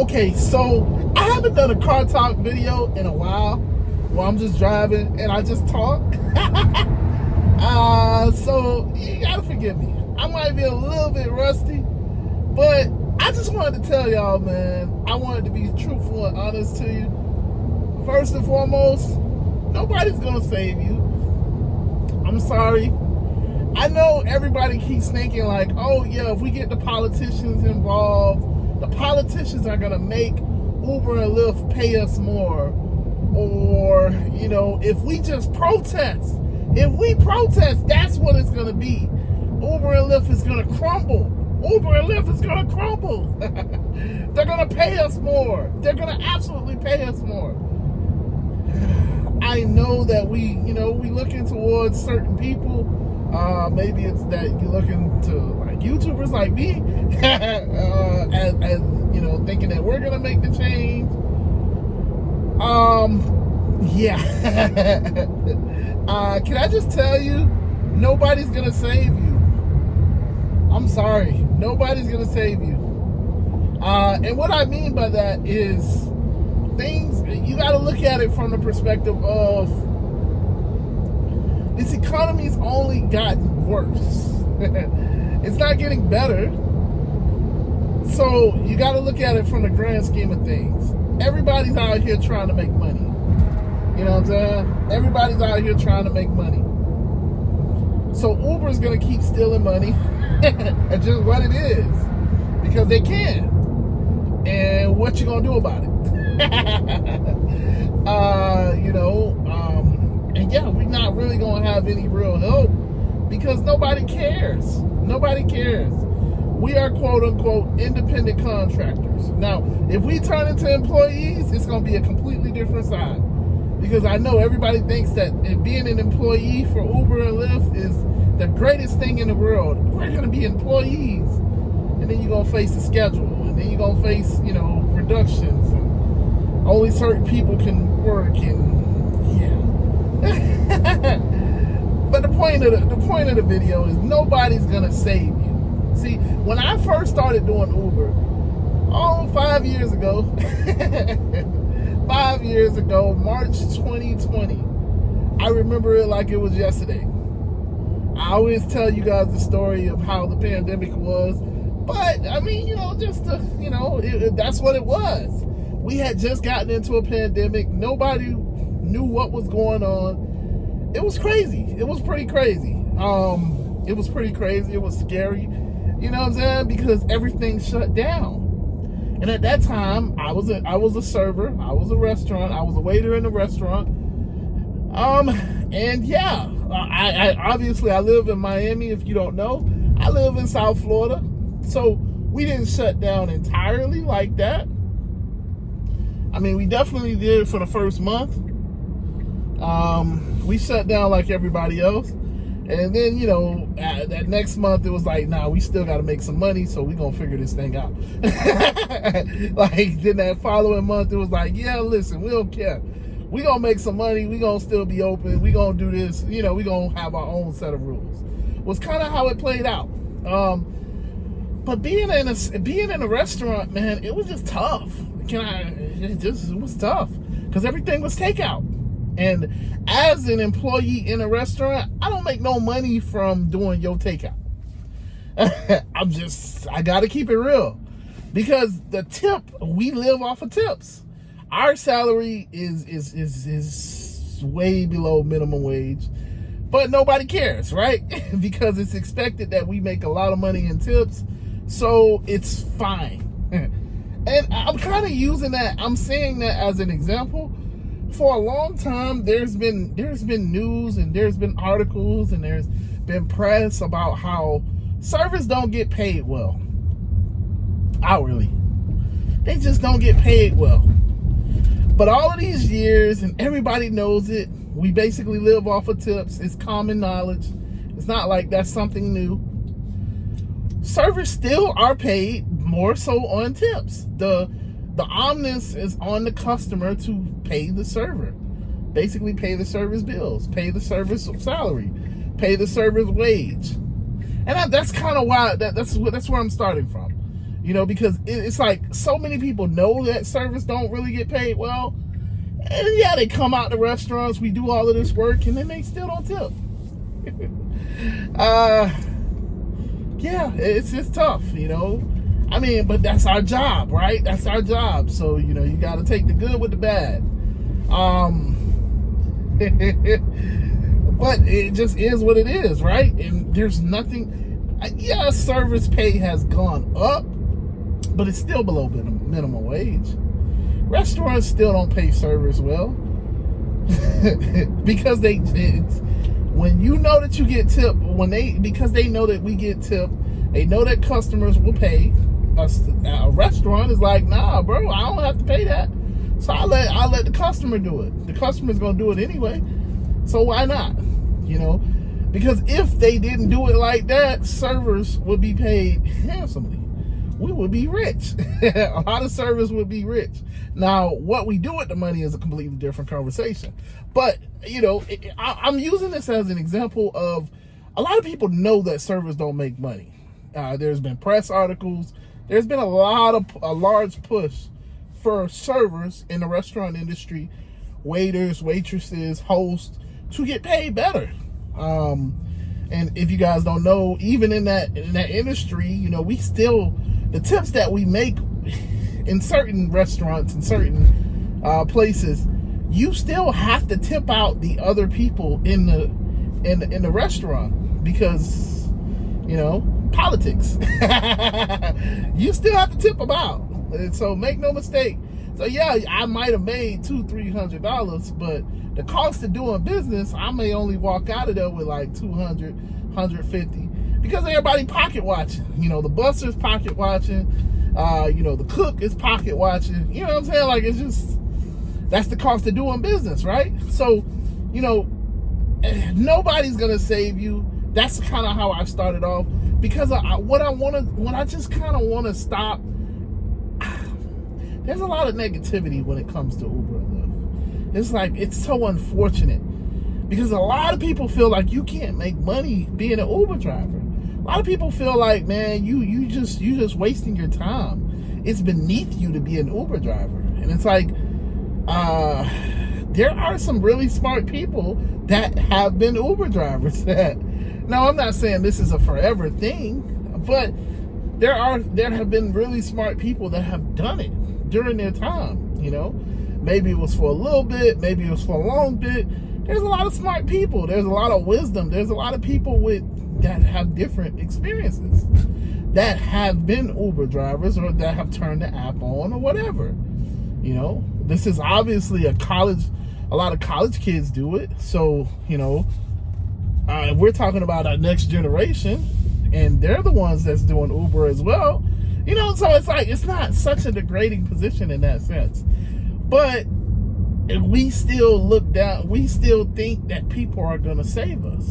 Okay, so I haven't done a car talk video in a while where I'm just driving and I just talk. So you gotta forgive me. I might be a little bit rusty, but I just wanted to tell y'all, man, I wanted to be truthful and honest to you. First and foremost, nobody's gonna save you. I'm sorry. I know everybody keeps thinking like, oh yeah, if we get the politicians involved, the politicians are gonna make Uber and Lyft pay us more. Or, you know, if we just protest, that's what it's gonna be. Uber and Lyft is gonna crumble. Uber and Lyft is gonna crumble. They're gonna pay us more. They're gonna absolutely pay us more. I know that we looking towards certain people. Maybe it's that you're looking to like YouTubers like me, as you know, thinking that we're gonna make the change. Yeah. Can I just tell you, nobody's gonna save you. I'm sorry, nobody's gonna save you. And what I mean by that is things, you gotta look at it from the perspective of this economy's only gotten worse. It's not getting better. So you gotta look at it from the grand scheme of things. Everybody's out here trying to make money. You know what I'm saying? Everybody's out here trying to make money. So Uber's gonna keep stealing money. That's just what it is. Because they can. And what you gonna do about it? And yeah, we're not really gonna have any real help because nobody cares. Nobody cares. We are quote unquote independent contractors. Now, if we turn into employees, it's gonna be a completely different side. Because I know everybody thinks that being an employee for Uber and Lyft is the greatest thing in the world. We're gonna be employees. And then you're gonna face the schedule, and then you're gonna face, reductions, and only certain people can work, and yeah. But the point of the video is nobody's gonna save you. See, when I first started doing Uber, 5 years ago, 5 years ago, March 2020, I remember it like it was yesterday. I always tell you guys the story of how the pandemic was. But, I mean, that's what it was. We had just gotten into a pandemic. Nobody knew what was going on. It was crazy. It was pretty crazy. It was pretty crazy. It was scary. You know what I'm saying? Because everything shut down. And at that time, I was a server. I was a restaurant. I was a waiter in a restaurant. And yeah, I obviously I live in Miami. If you don't know, I live in South Florida. So we didn't shut down entirely like that. I mean, we definitely did for the first month. We shut down like everybody else. And then, that next month it was like, nah, we still got to make some money. So we going to figure this thing out. Then that following month it was like, yeah, listen, we don't care. We going to make some money. We going to still be open. We going to do this. We going to have our own set of rules. Was kind of how it played out. But being in a restaurant, man, it was just tough. It was tough because everything was takeout. And as an employee in a restaurant, I don't make no money from doing your takeout. I got to keep it real because the tip, we live off of tips. Our salary is way below minimum wage. But nobody cares, right? Because it's expected that we make a lot of money in tips. So it's fine. And I'm kind of using that. I'm saying that as an example. For a long time, there's been news and there's been articles and there's been press about how servers don't get paid well. Hourly. They just don't get paid well. But all of these years, and everybody knows it, we basically live off of tips. It's common knowledge. It's not like that's something new. Servers still are paid more so on tips. The onus is on the customer to pay the server. Basically pay the server's bills, pay the server's salary, pay the server's wage. And that's kind of why, that's where I'm starting from. You know, because it's like so many people know that servers don't really get paid well. And yeah, they come out to restaurants, we do all of this work, and then they still don't tip. Yeah, it's tough, you know. I mean, but that's our job, right? That's our job. So, you know, you got to take the good with the bad. But it just is what it is, right? And there's nothing. Yeah, service pay has gone up, but it's still below minimum wage. Restaurants still don't pay servers well because when you know that you get tipped, because they know that we get tipped, they know that customers will pay. A restaurant is like, nah, bro, I don't have to pay that, so I'll let the customer do it. The customer's gonna do it anyway, so why not? You know, because if they didn't do it like that, servers would be paid handsomely. We would be rich. A lot of servers would be rich. Now, what we do with the money is a completely different conversation. But, you know, I'm using this as an example of a lot of people know that servers don't make money. There's been press articles. There's been a large push for servers in the restaurant industry, waiters, waitresses, hosts, to get paid better. And if you guys don't know, even in that industry, you know, the tips that we make in certain restaurants and certain places, you still have to tip out the other people in the restaurant because, you know, politics. You still have to tip them out. And so make no mistake. So yeah, I might have made $200-300, but the cost of doing business, I may only walk out of there with like $200, $150, because everybody pocket watching. You know, the busser's pocket watching. You know, the cook is pocket watching. You know what I'm saying? Like, it's just, that's the cost of doing business, right? So, you know, nobody's gonna save you. That's kind of how I started off, because what I just kind of want to stop. There's a lot of negativity when it comes to Uber and Lyft. It's like, it's so unfortunate because a lot of people feel like you can't make money being an Uber driver. A lot of people feel like, man, you just wasting your time. It's beneath you to be an Uber driver. And it's like, there are some really smart people that have been Uber drivers. Now, I'm not saying this is a forever thing, but there have been really smart people that have done it during their time. You know, maybe it was for a little bit, maybe it was for a long bit. There's a lot of smart people. There's a lot of wisdom. There's a lot of people that have different experiences, that have been Uber drivers or that have turned the app on or whatever. You know, this is obviously a lot of college kids do it. So, you know, we're talking about our next generation, and they're the ones that's doing Uber as well. You know, so it's like, it's not such a degrading position in that sense. But we still look down, we still think that people are going to save us.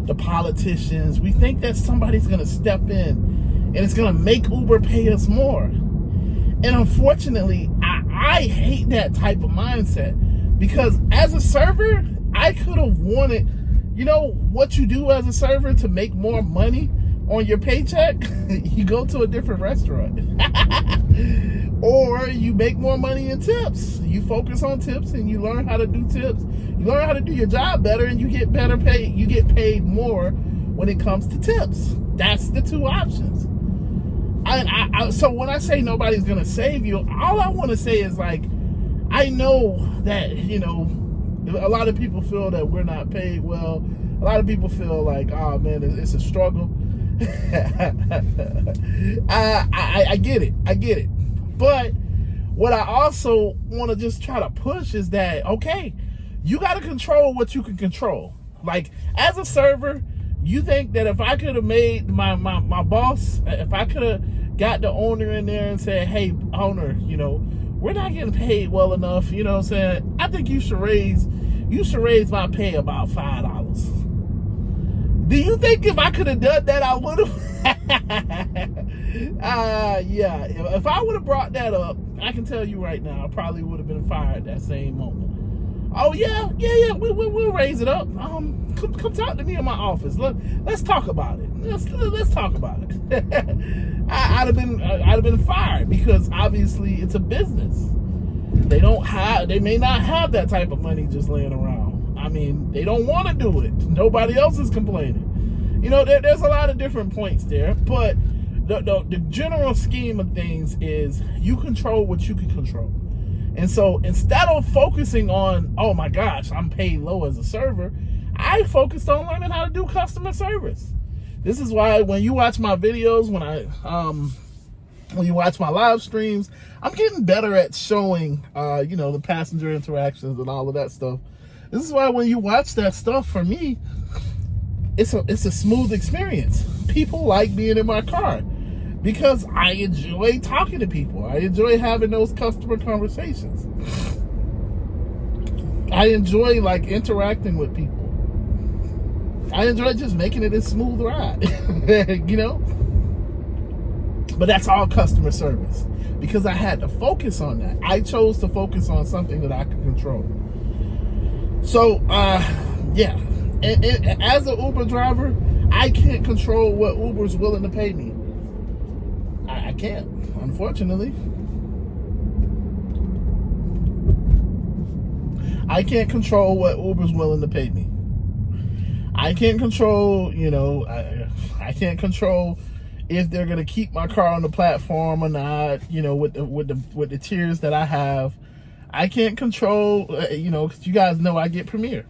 The politicians, we think that somebody's going to step in and it's going to make Uber pay us more. And unfortunately, I hate that type of mindset, because as a server, I could have wanted, you know what you do as a server to make more money on your paycheck? You go to a different restaurant. Or you make more money in tips. You focus on tips and you learn how to do tips. You learn how to do your job better and you get better paid. You get paid more when it comes to tips. That's the two options. So when I say nobody's going to save you, all I want to say is, like, I know that, you know, a lot of people feel that we're not paid well. A lot of people feel like, oh man, it's a struggle. I get it. But what I also want to just try to push is that, okay, you got to control what you can control. Like, as a server, you think that if I could have made my boss, if I could have got the owner in there and said, hey, owner, you know, we're not getting paid well enough, you know what I'm saying? I think you should raise my pay about $5. Do you think if I could have done that, I would have? Yeah, if I would have brought that up, I can tell you right now, I probably would have been fired that same moment. Oh yeah, we'll raise it up. Come talk to me in my office. Let's talk about it. Let's talk about it. I'd have been fired, because obviously it's a business. They may not have that type of money just laying around. I mean, they don't want to do it. Nobody else is complaining. You know, there's a lot of different points there, but the general scheme of things is you control what you can control. And so instead of focusing on, oh my gosh, I'm paid low as a server, I focused on learning how to do customer service. This is why when you watch my videos, when you watch my live streams, I'm getting better at showing, the passenger interactions and all of that stuff. This is why when you watch that stuff, for me, it's a smooth experience. People like being in my car, because I enjoy talking to people. I enjoy having those customer conversations. I enjoy interacting with people. I enjoy just making it a smooth ride, But that's all customer service, because I had to focus on that. I chose to focus on something that I could control. So, yeah. And as an Uber driver, I can't control what Uber's willing to pay me. I can't, unfortunately. I can't control what Uber's willing to pay me. I can't control, I can't control if they're gonna keep my car on the platform or not. With the tiers that I have, I can't control. Because you guys know I get Premier.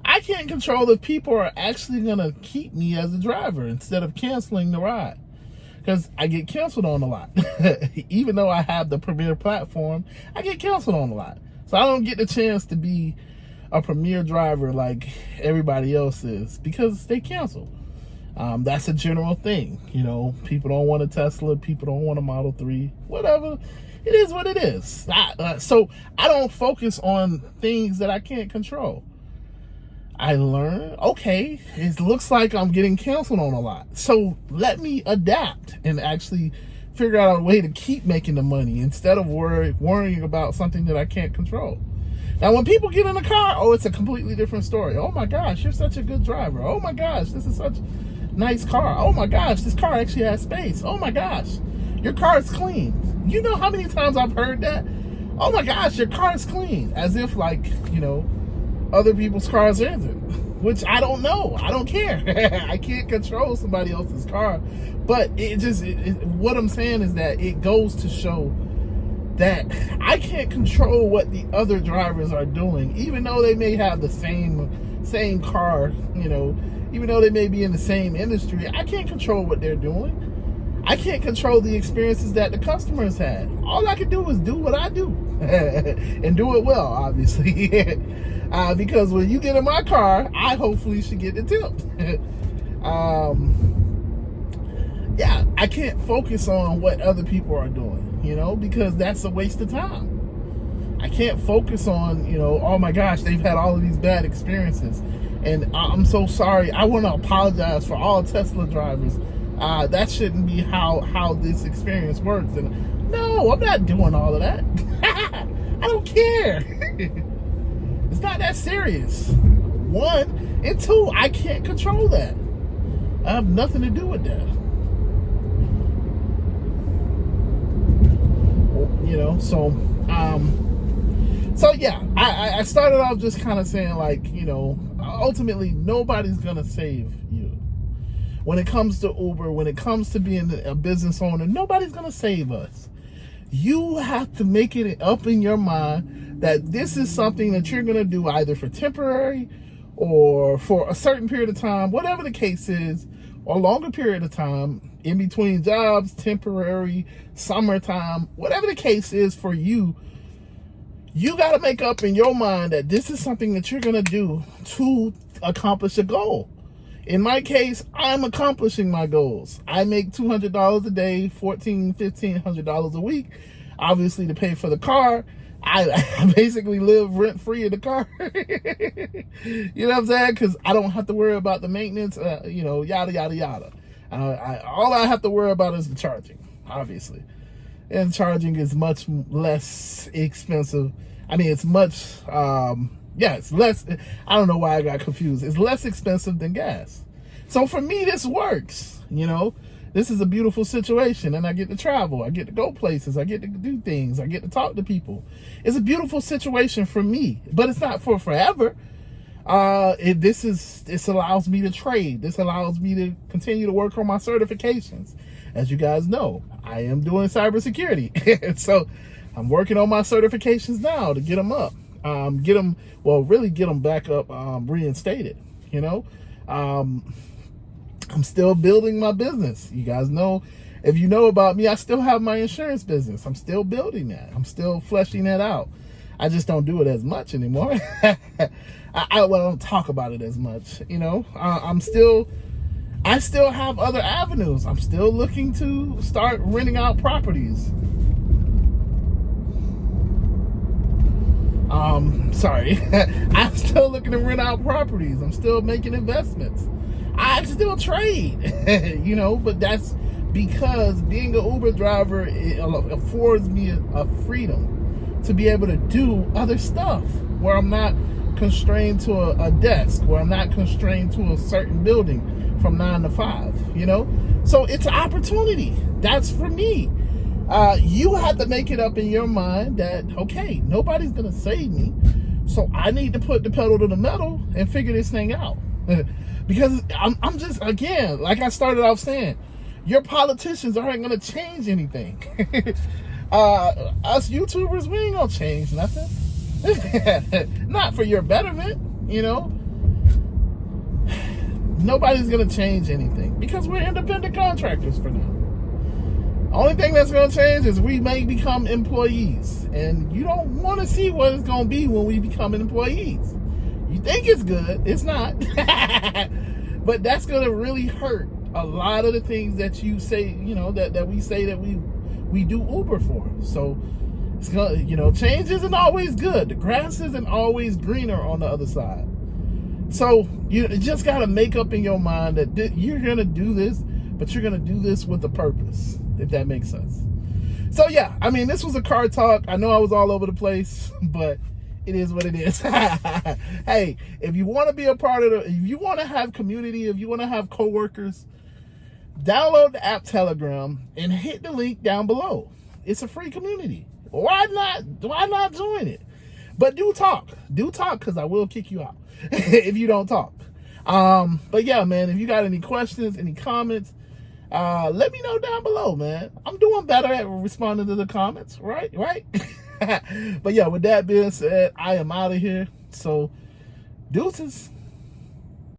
I can't control if people are actually gonna keep me as a driver instead of canceling the ride. Because I get canceled on a lot. Even though I have the Premier platform, I get canceled on a lot. So I don't get the chance to be a Premier driver like everybody else is, because they cancel. That's a general thing. People don't want a Tesla. People don't want a Model 3. Whatever. It is what it is. So I don't focus on things that I can't control. I learn, okay, it looks like I'm getting canceled on a lot. So let me adapt and actually figure out a way to keep making the money instead of worrying about something that I can't control. Now, when people get in the car, oh, it's a completely different story. Oh my gosh, you're such a good driver. Oh my gosh, this is such a nice car. Oh my gosh, this car actually has space. Oh my gosh, your car is clean. You know how many times I've heard that? Oh my gosh, your car is clean. As if other people's cars isn't, which I don't know. I don't care. I can't control somebody else's car. But what I'm saying is that it goes to show that I can't control what the other drivers are doing, even though they may have the same car, even though they may be in the same industry. I can't control what they're doing. I can't control the experiences that the customers had. All I can do is do what I do and do it well, obviously. Because when you get in my car, I hopefully should get the tip. Yeah, I can't focus on what other people are doing, because that's a waste of time. I can't focus on, oh my gosh, they've had all of these bad experiences. And I'm so sorry. I want to apologize for all Tesla drivers. That shouldn't be how this experience works. And no, I'm not doing all of that. I don't care. It's not that serious. One, and two, I can't control that. I have nothing to do with that. So yeah, I started off just kind of saying ultimately nobody's gonna save you. When it comes to Uber, when it comes to being a business owner, nobody's gonna save us. You have to make it up in your mind that this is something that you're gonna do either for temporary or for a certain period of time, whatever the case is, or a longer period of time, in between jobs, temporary, summertime, whatever the case is for you. You got to make up in your mind that this is something that you're going to do to accomplish a goal. In my case, I'm accomplishing my goals. I make $200 a day, $1,500 a week, obviously to pay for the car. I basically live rent-free in the car. You know what I'm saying? Because I don't have to worry about the maintenance, yada, yada, yada. All I have to worry about is the charging, obviously. And charging is much less expensive. I mean, it's much Yeah, it's less. I don't know why I got confused. It's less expensive than gas. So for me, this works. You know, this is a beautiful situation, and I get to travel. I get to go places. I get to do things. I get to talk to people. It's a beautiful situation for me, but it's not for forever. This allows me to trade. This allows me to continue to work on my certifications. As you guys know, I am doing cybersecurity. So I'm working on my certifications now to get them up. Get them back up, reinstated, you know. I'm still building my business. You guys know, if you know about me, I still have my insurance business. I'm still building that. I'm still fleshing that out. I just don't do it as much anymore. I don't talk about it as much, you know. I still have other avenues. I'm still looking to start renting out properties. Sorry. I'm still looking to rent out properties. I'm still making investments. I still trade, you know, but that's because being an Uber driver, it affords me a freedom to be able to do other stuff where I'm not constrained to a desk, where I'm not constrained to a certain building from 9 to 5, you know? So it's an opportunity. That's for me. You have to make it up in your mind that, okay, nobody's going to save me. So I need to put the pedal to the metal and figure this thing out. Because I'm just, again, like I started off saying, your politicians aren't going to change anything. Us YouTubers, we ain't going to change nothing. Not for your betterment, you know. Nobody's going to change anything because we're independent contractors for now. Only thing that's going to change is we may become employees. And you don't want to see what it's going to be when we become employees. You think it's good. It's not. But that's going to really hurt a lot of the things that you say, you know, that we say that we do Uber for. So, it's gonna, you know, change isn't always good. The grass isn't always greener on the other side. So, you just got to make up in your mind that you're going to do this, but you're going to do this with a purpose, if that makes sense. So, yeah, I mean, this was a car talk. I know I was all over the place, but it is what it is. Hey, if you want to be a part of if you want to have community, if you want to have coworkers, download the app Telegram and hit the link down below. It's a free community. Why not join it? But do talk, because I will kick you out if you don't talk. But yeah, man, if you got any questions, any comments, let me know down below, man. I'm doing better at responding to the comments, right? But yeah, with that being said, I am out of here. So, deuces.